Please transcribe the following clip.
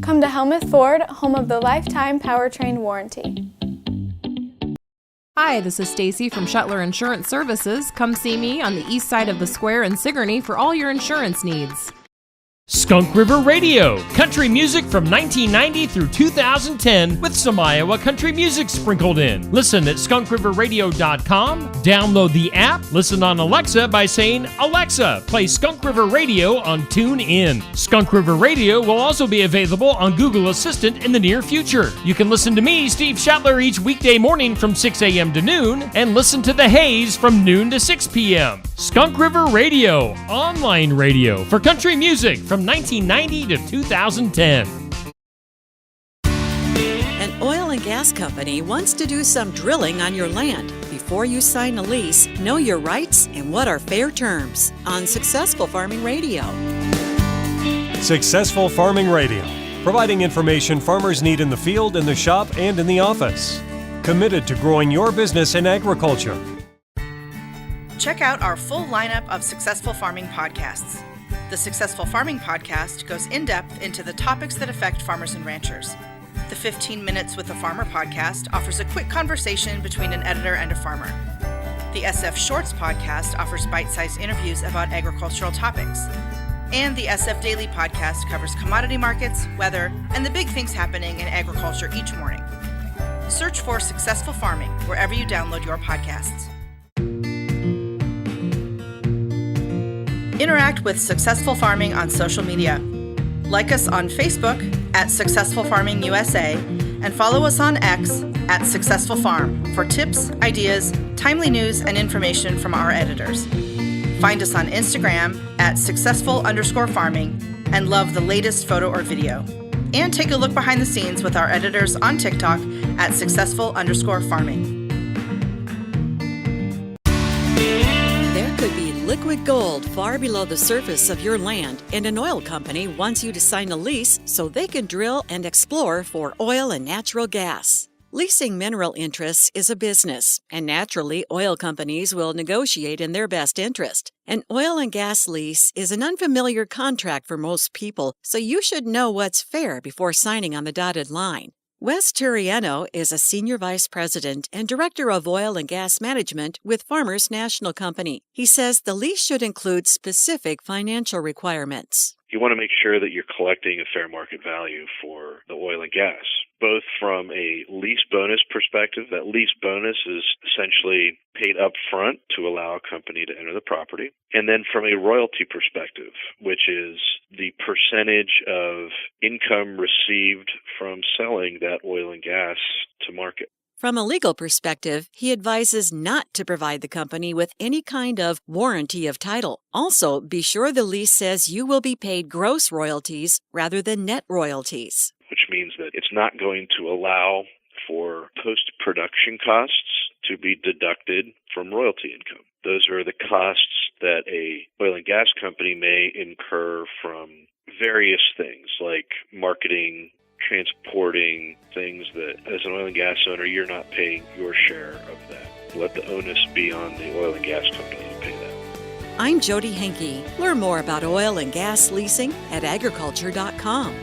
Come to Helmuth Ford, home of the lifetime powertrain warranty. Hi, this is Stacy from Shuttler Insurance Services. Come see me on the east side of the square in Sigourney for all your insurance needs. Skunk River Radio, country music from 1990 through 2010 with some Iowa country music sprinkled in. Listen at skunkriverradio.com, download the app, listen on Alexa by saying, "Alexa, play Skunk River Radio on TuneIn." Skunk River Radio will also be available on Google Assistant in the near future. You can listen to me, Steve Shuttler, each weekday morning from 6 a.m. to noon, and listen to The Haze from noon to 6 p.m. Skunk River Radio, online radio for country music from 1990 to 2010. An oil and gas company wants to do some drilling on your land. Before you sign a lease, know your rights and what are fair terms on Successful Farming Radio. Successful Farming Radio, providing information farmers need in the field, in the shop, and in the office. Committed to growing your business in agriculture. Check out our full lineup of Successful Farming podcasts. The Successful Farming podcast goes in-depth into the topics that affect farmers and ranchers. The 15 Minutes with a Farmer podcast offers a quick conversation between an editor and a farmer. The SF Shorts podcast offers bite-sized interviews about agricultural topics. And the SF Daily podcast covers commodity markets, weather, and the big things happening in agriculture each morning. Search for Successful Farming wherever you download your podcasts. Interact with Successful Farming on social media. Like us on Facebook at Successful Farming USA and follow us on X at Successful Farm for tips, ideas, timely news, and information from our editors. Find us on Instagram at successful_farming and love the latest photo or video. And take a look behind the scenes with our editors on TikTok at successful_farming. There could be liquid gold far below the surface of your land, and an oil company wants you to sign a lease so they can drill and explore for oil and natural gas. Leasing mineral interests is a business, and naturally, oil companies will negotiate in their best interest. An oil and gas lease is an unfamiliar contract for most people, so you should know what's fair before signing on the dotted line. Wes Turiano is a Senior Vice President and Director of Oil and Gas Management with Farmers National Company. He says the lease should include specific financial requirements. You want to make sure that you're collecting a fair market value for the oil and gas, both from a lease bonus perspective. That lease bonus is essentially paid up front to allow a company to enter the property. And then from a royalty perspective, which is the percentage of income received from selling that oil and gas to market. From a legal perspective, he advises not to provide the company with any kind of warranty of title. Also, be sure the lease says you will be paid gross royalties rather than net royalties. Which means that it's not going to allow for post-production costs to be deducted from royalty income. Those are the costs that a oil and gas company may incur from various things like marketing, transporting, things that as an oil and gas owner, you're not paying your share of that. Let the onus be on the oil and gas company to pay that. I'm Jody Henke. Learn more about oil and gas leasing at agriculture.com.